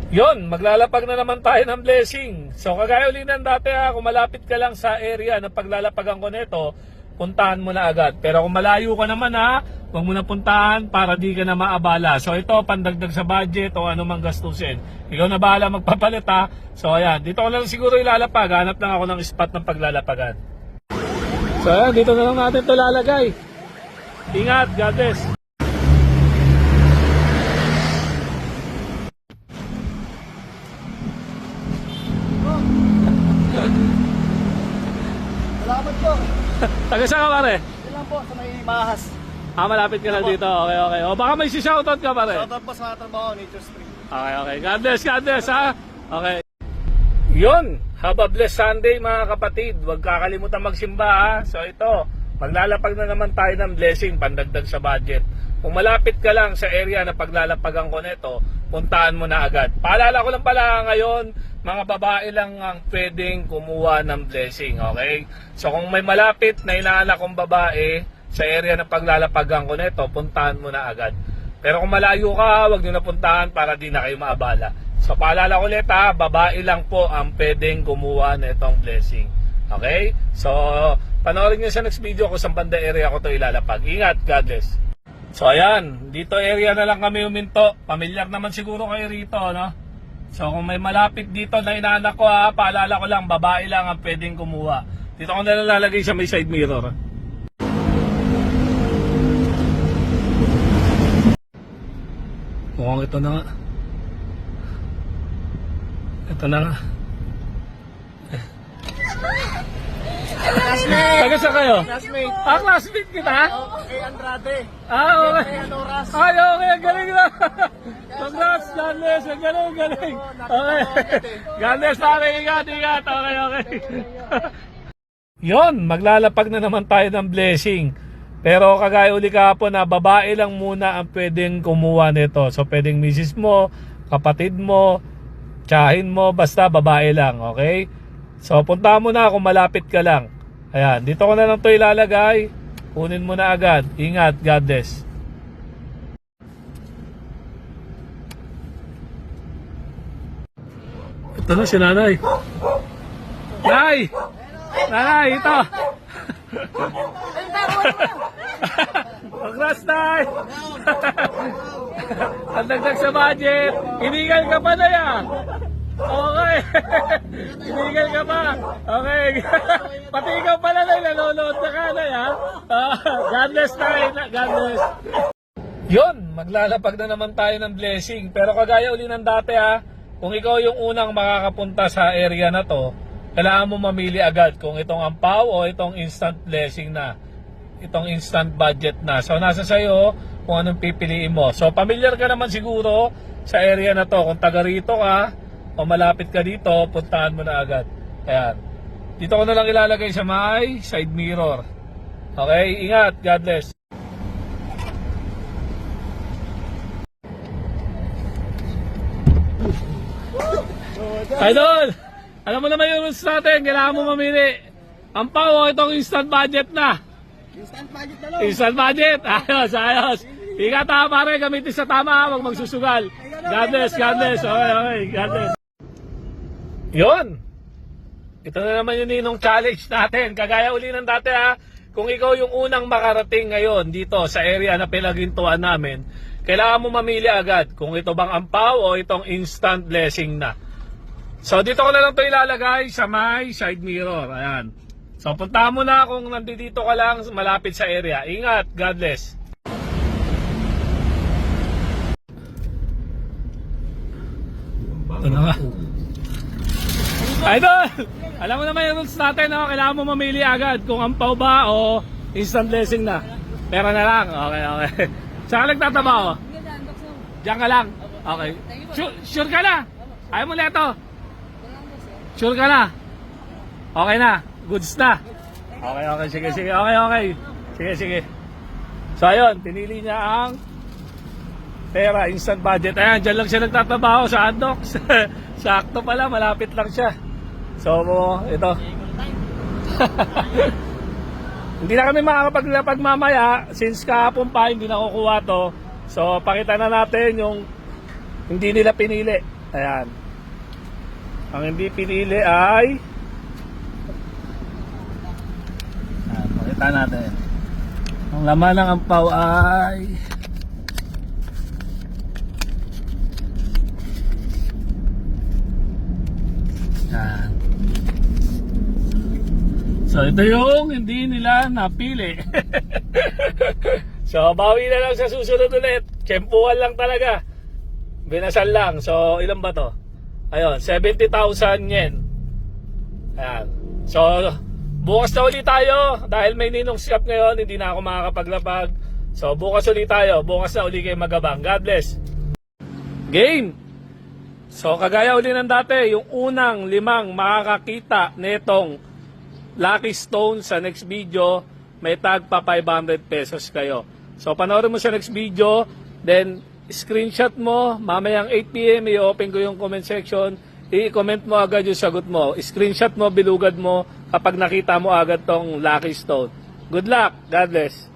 Yon, maglalapag na naman tayo ng blessing. So kagaya uli ng dati kung malapit ka lang sa area na paglalapagan ko nito, puntahan mo na agad. Pero kung malayo ka naman huwag mo na puntahan para di ka na maabala. So ito, pandagdag sa budget o anumang gastusin. Ikaw na bahala magpapalit So ayan, dito ko na lang siguro ilalapag. Hanap lang ako ng spot ng paglalapagan. So ayan, dito na lang natin ito lalagay. Ingat, God bless. Salamat po. Taga saan ka pare? Yan lang po sa may Mahas. Malapit ka na dito. Okay, okay. O baka may si-shoutout ka pare. Shoutout po sa trabaho, Nature Street. Okay, okay. God bless Okay. Yun, have a blessed Sunday mga kapatid. Huwag kakalimutan magsimba So ito, maglalapag na naman tayo ng blessing pandagdag sa budget. Kung malapit ka lang sa area na paglalapagan ko nito, puntahan mo na agad. Paalala ko lang pala ngayon, mga babae lang ang pwedeng kumuha ng blessing, okay? So kung may malapit na inaanak kong babae sa area na paglalapagan ko nito, puntahan mo na agad. Pero kung malayo ka, huwag nyo na puntahan para di na kayo maabala. So paalala ko ulit babae lang po ang pwedeng kumuha na itong blessing. Okay? So panoorin nyo sa next video kung saan banda area ko to ilalapag. Ingat, God bless. So ayan, dito area na lang kami huminto. Pamilyar naman siguro kayo rito, no? So kung may malapit dito na inaanak ko paalala ko lang, babae lang ang pwedeng kumuha. Dito ko nalalagay sa may side mirror. Mukhang ito na nga. Ito na nga. Classmate! Taga saan kayo? Classmate! Classmate kita? Kay Andrade. Okay. Kay Anoras. Ay, okay, galing na. Congrats, God bless. Galing. Okay. God bless, pare. Ingat. Okay. Yon, maglalapag na naman tayo ng blessing. Pero kagaya uli kahapon babae lang muna ang pwedeng kumuha nito. So pwedeng misis mo, kapatid mo, tsahin mo, basta babae lang, okay? So punta mo na kung malapit ka lang. Ayan, dito ko na lang ito ilalagay. Kunin mo na agad. Ingat, God bless. Ito na si nanay. Nanay, ito. Congrats, Nay! Ang dagdag sa budget. Inigal ka pa na yan. Okay. Inigal ka pa. Okay. Pati ikaw pala na nanonood na ka na yan. God bless, Nay. God bless. Yun, maglalapag na naman tayo ng blessing. Pero kagaya uli ng dati kung ikaw yung unang makakapunta sa area na to, kailangan mo mamili agad kung itong ampaw o itong instant blessing na. Itong instant budget na. So nasa sayo kung anong pipiliin mo. So pamilyar ka naman siguro sa area na to. Kung taga rito ka o malapit ka dito, puntahan mo na agad. Ayan. Dito ko na lang ilalagay sa may side mirror. Okay? Ingat. God bless. Idol! Alam mo naman yung rules natin. Kailangan mo mamili. Ampaw o itong instant budget na. Instant budget na lang. Instant budget. Ayos. Ingat pare, gamitin sa tama, huwag magsusugal. God bless. Okay, God bless. Yun. Ito na naman yung ninong challenge natin. Kagaya uli ng dati kung ikaw yung unang makarating ngayon dito sa area na pinagintuan namin, kailangan mo mamili agad kung ito bang ampaw o itong instant blessing na. So dito ko na lang ito ilalagay sa may side mirror. Ayan. So punta mo na kung nandito ka lang malapit sa area. Ingat, God bless. Ito na nga. Idol! Alam mo naman yung rules natin, kailangan mo mamili agad kung ampaw ba o instant blessing na. Pera na lang. Okay. Saan ka nagtatrabaho? Diyan ka lang. Okay. Sure ka na? Ayaw mo leto? Sure ka na? Okay na? Goods na? Okay. Sige. Okay. Sige. So ayun, pinili niya ang pera, instant budget. Ayan, dyan lang siya nagtatrabaho sa Andox. Sakto pala, malapit lang siya. So, ito. Hindi na kami makakapaglapag mamaya since kahapon pa hindi nakukuha to. So pakita na natin yung hindi nila pinili. Ayan. Ang hindi pinili ay... Ayan, makita natin. Ang laman ng ampaw ay... Ayan. So ito yung hindi nila napili. So bawi na lang sa susunod ulit. Tsempuhan lang talaga. Binasal lang. So ilan ba to? Ayun, 70,000 yen. Ayan. So bukas na ulit tayo. Dahil may ninong siap ngayon, hindi na ako makakapaglapag. So bukas ulit tayo. Bukas na ulit kayo magabang. God bless. Game! So kagaya uli ng dati, yung unang 5 makakakita netong Lucky Stone sa next video, may tag pa 500 pesos kayo. So panoorin mo sa next video, then screenshot mo, mamayang 8 PM i-open ko yung comment section, i-comment mo agad yung sagot mo, screenshot mo, bilugad mo kapag nakita mo agad tong Lucky Stone. Good luck, God bless.